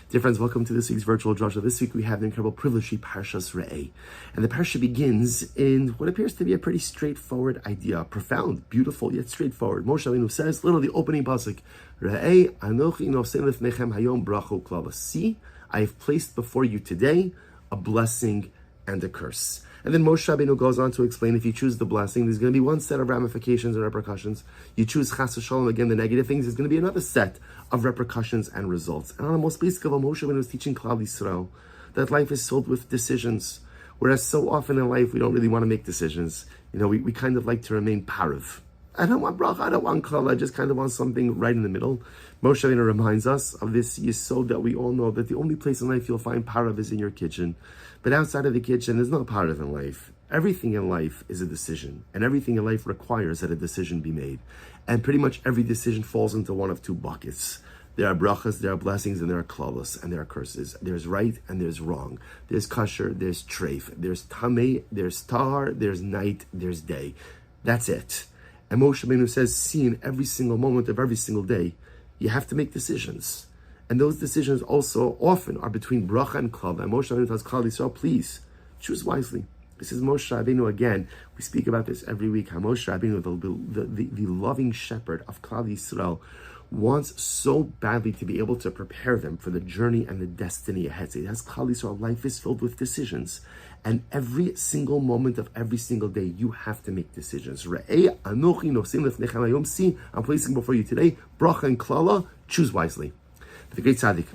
Dear friends, welcome to this week's virtual Drasha. This week we have the incredible privilege to Parshas Reeh. And the Parsha begins in what appears to be a pretty straightforward idea. Profound, beautiful, yet straightforward. Moshe Rabbeinu says, literally the opening pasuk, Reeh, Anochi nosen lefnechem hayom bracha uklala. See, I have placed before you today a blessing and a curse. And then Moshe Rabbeinu goes on to explain, if you choose the blessing, there's going to be one set of ramifications and repercussions. You choose chas v'shalom, again, the negative things, there's going to be another set of repercussions and results. And on the most basic of all, Moshe Rabbeinu was teaching Klal Yisrael that life is filled with decisions. Whereas so often in life, we don't really want to make decisions. We kind of like to remain parav. I don't want bracha, I don't want klal, I just kind of want something right in the middle. Moshe Rabbeinu reminds us of this yesod that we all know, that the only place in life you'll find parav is in your kitchen. But outside of the kitchen, there's no parav in life. Everything in life is a decision, and everything in life requires that a decision be made. And pretty much every decision falls into one of two buckets. There are brachas, there are blessings, and there are klalos, and there are curses. There's right and there's wrong. There's kasher, there's treif. There's tamei, there's tahar, there's night, there's day. That's it. And Moshe Rabbeinu says, see, in every single moment of every single day, you have to make decisions. And those decisions also often are between bracha and klal. And Moshe Rabbeinu tells Klal Yisrael, please, choose wisely. This is Moshe Rabbeinu again. We speak about this every week. How Moshe Rabbeinu, the loving shepherd of Klal Yisrael, wants so badly to be able to prepare them for the journey and the destiny ahead. So he has Klal Yisrael, life is filled with decisions. And every single moment of every single day, you have to make decisions. Re'eh, anochi nosim lefnechem hayom. See, I'm placing before you today, bracha and klala, choose wisely. The great tzaddik,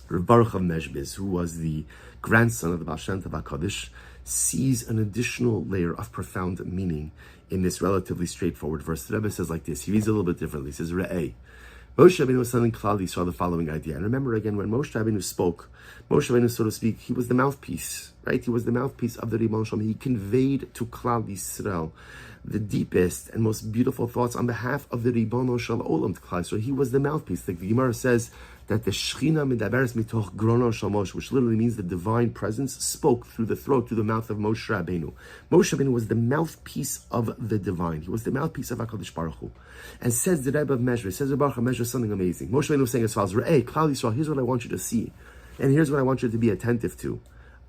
Rav Baruch of Mezhbiz, who was the grandson of the Baal Shem Tov HaKadosh, sees an additional layer of profound meaning in this relatively straightforward verse. The Rebbe says like this, he reads it a little bit differently. He says, Re'eh, Moshe Rabbeinu was telling Klal Yisrael the following idea. And remember again, when Moshe Rabbeinu spoke, Moshe Rabbeinu, so to speak, he was the mouthpiece, right? He was the mouthpiece of the Ribbon Shalom. He conveyed to Klal Yisrael the deepest and most beautiful thoughts on behalf of the Ribbon Shalom to Klal Yisrael. He was the mouthpiece. Like the Gemara says that the Shechina medaberes mitoch grono shel Moshe, which literally means the divine presence spoke through the throat, through the mouth of Moshe Rabbeinu. Moshe Rabbeinu was the mouthpiece of the divine. He was the mouthpiece of HaKadosh Baruch Hu. And says the Rebbe of Mezhbiz, says the Baruch of Mezhbiz, something amazing. Moshe Rabbeinu was saying as follows, Re'eh, Klal Yisrael, here's what I want you to see. And here's what I want you to be attentive to.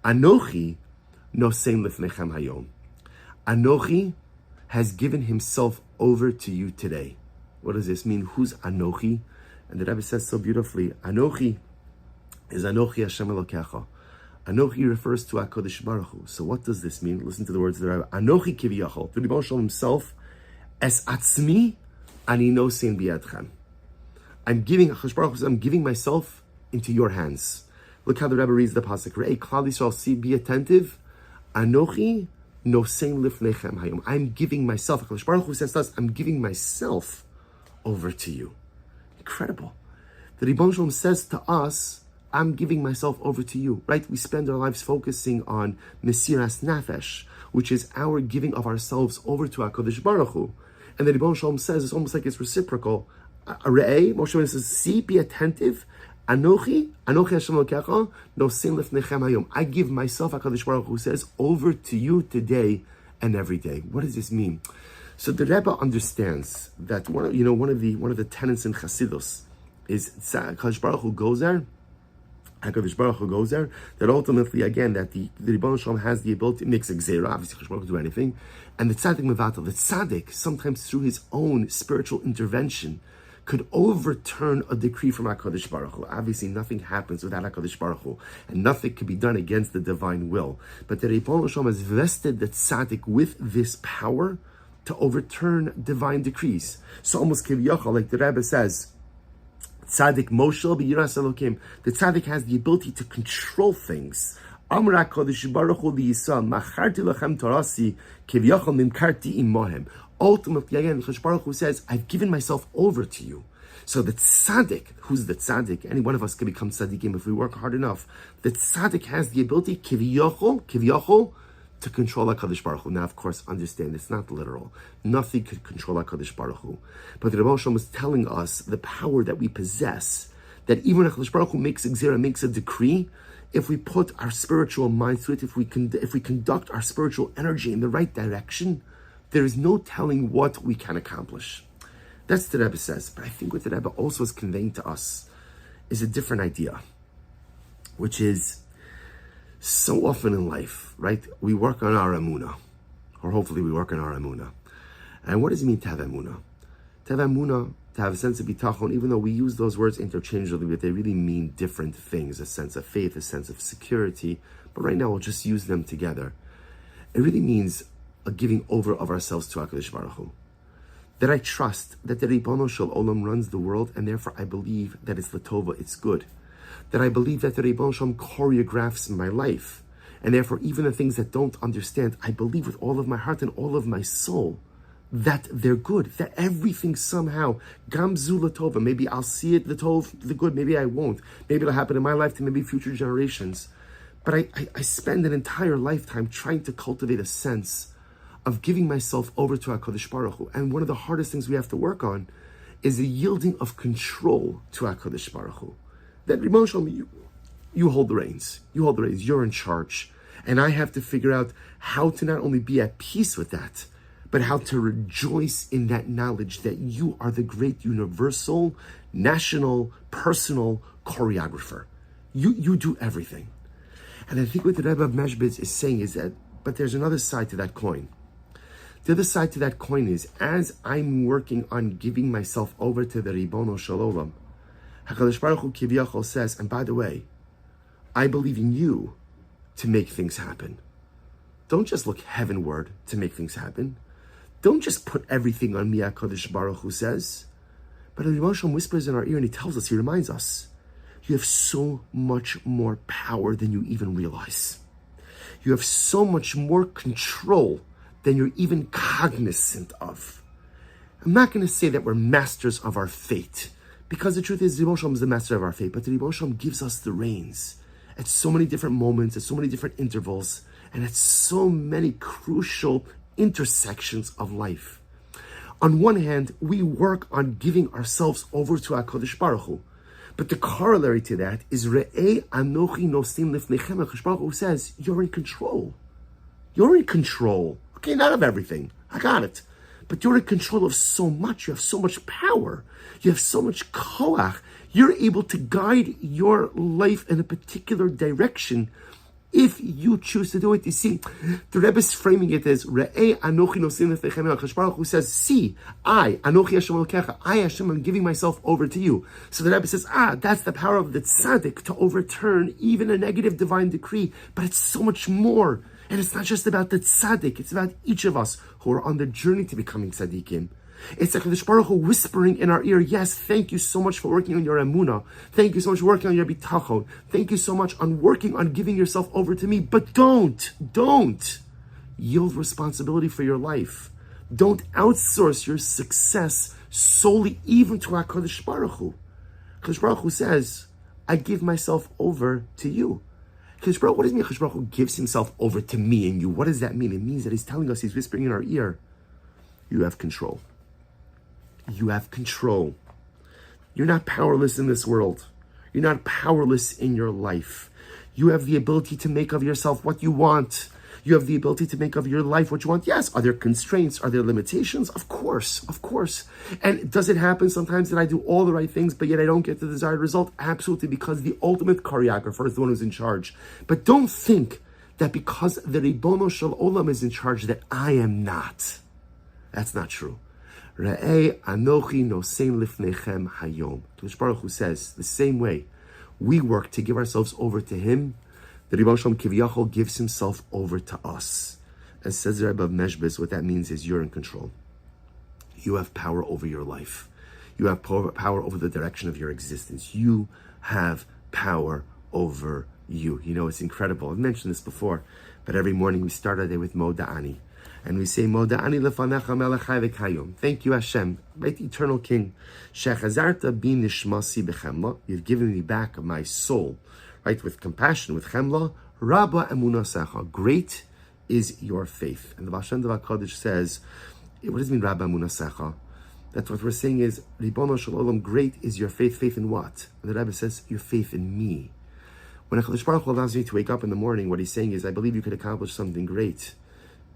Anochi nosein lefnechem hayom. Anochi has given himself over to you today. What does this mean? Who's Anochi? And the Rebbe says so beautifully, Anochi is Anochi Hashem Elokecha. Anochi refers to HaKadosh Baruch Hu. So what does this mean? Listen to the words of the Rebbe. Anochi kiviyachol. The Rebbe Shalom himself, Es atzmi ani nosein biyadchem. I'm giving myself into your hands. Look how the Rebbe reads the pasuk. Re'eh, Klal Yisrael, see, be attentive. Anochi nosein lifnechem hayom. I'm giving myself. HaKadosh Baruch Hu says to us, I'm giving myself over to you. Incredible. The Ribbon Shalom says to us, I'm giving myself over to you, right? We spend our lives focusing on Mesiras Nafesh, which is our giving of ourselves over to HaKadosh Baruch Hu. And the Ribbon Shalom says, it's almost like it's reciprocal. Re'eh, Moshe Rabbeinu says, see, be attentive. Anochi Hashem Elokecha, nosein lefnechem hayom. I give myself, HaKadosh Baruch Hu says, over to you today and every day. What does this mean? So the Rebbe understands that one of the tenets in Chassidus is HaKadosh Baruch Hu goes there. HaKadosh Baruch Hu goes there. That ultimately, again, that the Ribbon Shalom has the ability to make a gzeira. Obviously, HaKadosh Baruch Hu do anything, and the tzaddik mevatel. The tzaddik sometimes through his own spiritual intervention could overturn a decree from HaKadosh Baruch Hu. Obviously, nothing happens without HaKadosh Baruch Hu, and nothing can be done against the divine will. But the Ribbon Shalom has vested the tzaddik with this power to overturn divine decrees. So almost kiviyachol, like the Rebbe says, tzaddik moshel b'yiras Elokim. The tzaddik has the ability to control things. Amar HaKadosh Baruch Hu liyisrael, macharti lachem torasi, kiviyachol nimkarti imohem. Ultimately, again, HaKadosh Baruch Hu says, I've given myself over to you. So the tzaddik, who's the tzaddik? Any one of us can become tzaddikim if we work hard enough. The tzaddik has the ability, kiviyachol, to control HaKadosh Baruch Hu. Now, of course, understand, it's not literal. Nothing could control HaKadosh Baruch Hu. But the Rebbe Shalom is telling us the power that we possess, that even when HaKadosh Baruch Hu makes a gzera, makes a decree, if we put our spiritual mind to it, if we conduct our spiritual energy in the right direction, there is no telling what we can accomplish. That's what the Rebbe says. But I think what the Rebbe also is conveying to us is a different idea. which is so often in life, right? We work on our emunah, or hopefully we work on our emunah. And what does it mean to have emunah? To have emunah, to have a sense of bitachon, even though we use those words interchangeably, but they really mean different things, a sense of faith, a sense of security. But right now we'll just use them together. It really means a giving over of ourselves to HaKadosh Baruch Hu. That I trust that the Ribono Shel Olam runs the world, and therefore I believe that it's Latova, it's good. That I believe that the Ribono Shel Olam choreographs my life, and therefore even the things that don't understand, I believe with all of my heart and all of my soul that they're good, that everything somehow, Gamzu Latova, maybe I'll see it, the good, maybe I won't. Maybe it'll happen in my lifetime, maybe future generations. But I spend an entire lifetime trying to cultivate a sense of giving myself over to HaKadosh Baruch Hu. And one of the hardest things we have to work on is the yielding of control to HaKadosh Baruch Hu. That emotionally, you hold the reins. You hold the reins. You're in charge. And I have to figure out how to not only be at peace with that, but how to rejoice in that knowledge that you are the great universal, national, personal choreographer. You do everything. And I think what the Rebbe of Meshbitz is saying is that, but there's another side to that coin. The other side to that coin is, as I'm working on giving myself over to the Ribono Shel Olam, HaKadosh Baruch Hu Kiviyachol says, and by the way, I believe in you to make things happen. Don't just look heavenward to make things happen. Don't just put everything on me, HaKadosh Baruch Hu says. But the Ribono Shel Olam whispers in our ear and he tells us, he reminds us, you have so much more power than you even realize. You have so much more control than you're even cognizant of. I'm not going to say that we're masters of our fate, because the truth is, the Ribono Shel Olam is the master of our fate, but the Ribono Shel Olam gives us the reins at so many different moments, at so many different intervals, and at so many crucial intersections of life. On one hand, we work on giving ourselves over to HaKadosh Baruch Hu. But the corollary to that is Reeh Anochi Nosim Lifnechem. HaKadosh Baruch Hu says, you're in control. You're in control. Okay, not of everything. I got it. But you're in control of so much. You have so much power. You have so much koach. You're able to guide your life in a particular direction if you choose to do it. You see, the Rebbe is framing it as Re'eh Anochi Nosim Lefnechem. HaKadosh Baruch Hu says, see, Anochi Hashem Elokecha, I Hashem am giving myself over to you. So the Rebbe says, that's the power of the tzaddik to overturn even a negative divine decree. But it's so much more. And it's not just about the tzaddik, it's about each of us who are on the journey to becoming tzaddikim. It's HaKadosh Baruch Hu whispering in our ear, yes, thank you so much for working on your emunah. Thank you so much for working on your bitachon. Thank you so much on working on giving yourself over to me. But don't yield responsibility for your life. Don't outsource your success solely even to HaKadosh Baruch Hu. HaKadosh Baruch Hu says, I give myself over to you. HaKadosh Baruch Hu, what does it mean HaKadosh Baruch Hu gives himself over to me and you? What does that mean? It means that he's telling us, he's whispering in our ear, you have control. You have control. You're not powerless in this world. You're not powerless in your life. You have the ability to make of yourself what you want. You have the ability to make of your life what you want. Yes, are there constraints? Are there limitations? Of course. And does it happen sometimes that I do all the right things, but yet I don't get the desired result? Absolutely, because the ultimate choreographer is the one who's in charge. But don't think that because the Ribono Shel Olam is in charge that I am not. That's not true. Re'eh Anochi Nosein Lifnechem Hayom. HaKadosh Baruch Hu says, the same way we work to give ourselves over to him, the Ribono Shel Olam Kiviyachol gives himself over to us. As says the Rebbe of Meshbitz, what that means is you're in control. You have power over your life. You have power over the direction of your existence. You have power over you. You know, it's incredible. I've mentioned this before, but every morning we start our day with Moda'ani. And we say, Moda'ani lefanecha melech chai v'kayom. Thank you, Hashem, great eternal King. Shechazarta bi nishmasi b'chemla. You've given me back my soul, right, with compassion, with chemla. Rabba emunasecha. Great is your faith. And the Baal Shem Tov HaKadosh says, what does it mean, Rabba emunasecha? That what we're saying is, Ribono Shel Olam, great is your faith. Faith in what? And the Rebbe says, your faith in me. When HaKadosh Baruch Hu allows me to wake up in the morning, what he's saying is, I believe you could accomplish something great.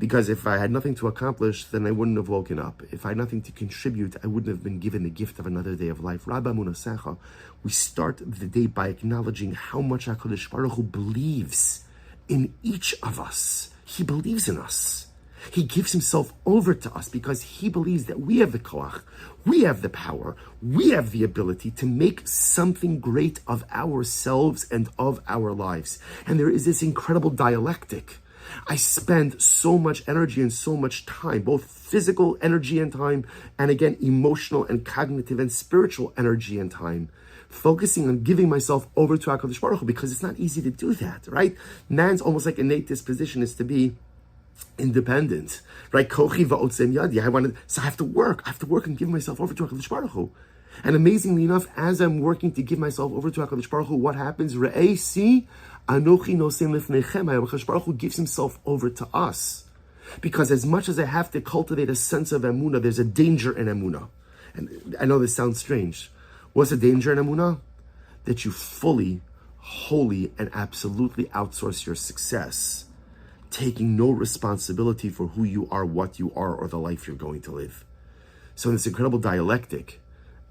Because if I had nothing to accomplish, then I wouldn't have woken up. If I had nothing to contribute, I wouldn't have been given the gift of another day of life. Rabba Munasecha, we start the day by acknowledging how much HaKadosh Baruch Hu believes in each of us. He believes in us. He gives himself over to us because he believes that we have the koach, we have the power, we have the ability to make something great of ourselves and of our lives. And there is this incredible dialectic. I spend so much energy and so much time, both physical energy and time, and again, emotional and cognitive and spiritual energy and time, focusing on giving myself over to HaKadosh Baruch Hu, because it's not easy to do that, right? Man's almost like innate disposition is to be independent, right? Kochi va'otzem yadi. So I have to work and give myself over to HaKadosh Baruch Hu. And amazingly enough, as I'm working to give myself over to HaKadosh Baruch Hu, what happens? Reeh, see, anochi nosem lifnechem. HaKadosh Baruch Hu gives himself over to us. Because as much as I have to cultivate a sense of emunah, there's a danger in emunah. And I know this sounds strange. What's the danger in emunah? That you fully, wholly, and absolutely outsource your success, taking no responsibility for who you are, what you are, or the life you're going to live. So in this incredible dialectic,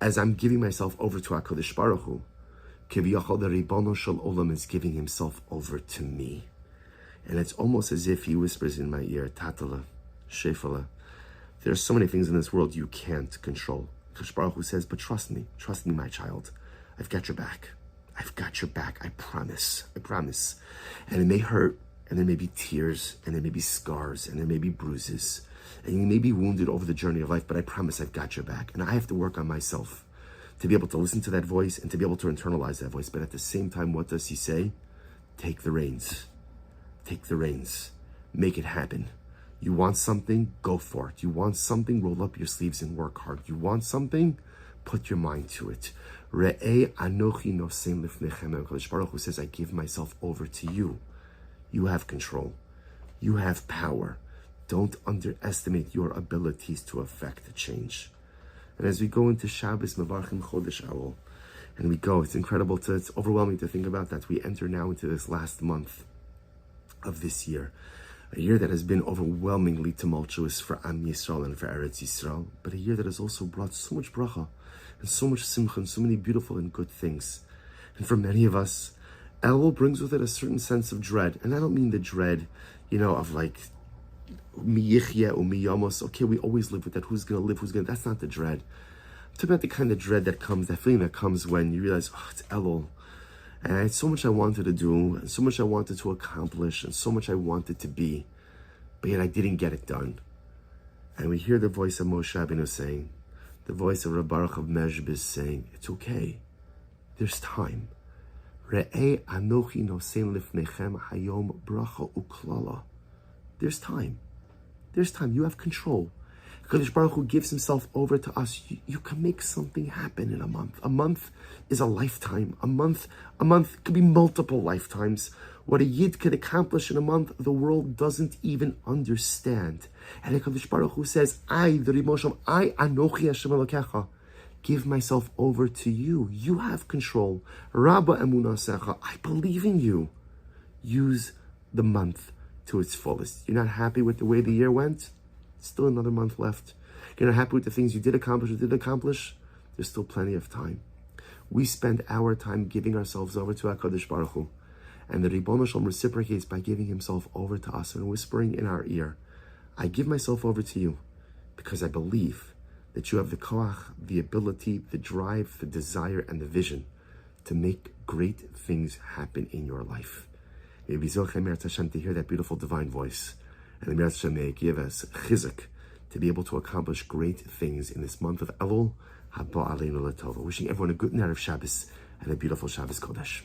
as I'm giving myself over to HaKadosh Baruch Hu, Kiviyachol, the Ribono Shel Olam is giving himself over to me. And it's almost as if he whispers in my ear, Tatala, Shefala, there are so many things in this world you can't control. HaKadosh Baruch Hu says, but trust me, my child. I've got your back. I've got your back. I promise. And it may hurt, and there may be tears, and there may be scars, and there may be bruises, and you may be wounded over the journey of life, but I promise I've got your back. And I have to work on myself to be able to listen to that voice and to be able to internalize that voice. But at the same time, what does he say? Take the reins. Take the reins. Make it happen. You want something? Go for it. You want something? Roll up your sleeves and work hard. You want something? Put your mind to it. Re'eh anochi nosem lifnechem. HaKadosh Baruch Hu says, I give myself over to you. You have control. You have power. Don't underestimate your abilities to affect change. And as we go into Shabbos, Mevarchim Chodesh Elul, and we go, it's overwhelming to think about that. We enter now into this last month of this year, a year that has been overwhelmingly tumultuous for Am Yisrael and for Eretz Yisrael, but a year that has also brought so much bracha and so much simcha and so many beautiful and good things. And for many of us, Elul brings with it a certain sense of dread. And I don't mean the dread, of like, miyichye or miyamos. Okay, we always live with that. Who's going to live? That's not the dread. I'm talking about the kind of dread that comes, that feeling that comes when you realize, it's Elul. And I had so much I wanted to do, and so much I wanted to accomplish, and so much I wanted to be, but yet I didn't get it done. And we hear the voice of Moshe Rabbeinu saying, the voice of Reb Baruch of Mezhbis saying, it's okay. There's time. Re'eh anochi nosen lifnechem hayom bracha uklala. There's time. There's time. You have control. HaKadosh Baruch Hu gives himself over to us. You can make something happen in a month. A month is a lifetime. A month could be multiple lifetimes. What a Yid could accomplish in a month, the world doesn't even understand. And HaKadosh Baruch Hu says, I, the Rimosham, I, Anochi Hashem Elokecha, give myself over to you. You have control. Rabba Emunasecha, I believe in you. Use the month to its fullest. You're not happy with the way the year went? Still another month left. You're not happy with the things you did accomplish? There's still plenty of time. We spend our time giving ourselves over to HaKadosh Baruch Hu, and the Ribono Shalom reciprocates by giving himself over to us and whispering in our ear, I give myself over to you because I believe that you have the koach, the ability, the drive, the desire, and the vision to make great things happen in your life. May we Hashem to hear that beautiful divine voice, and the Hashem may give us chizuk to be able to accomplish great things in this month of Elul. Haba Aleinu Latova. Wishing everyone a good night of Shabbos and a beautiful Shabbos Kodesh.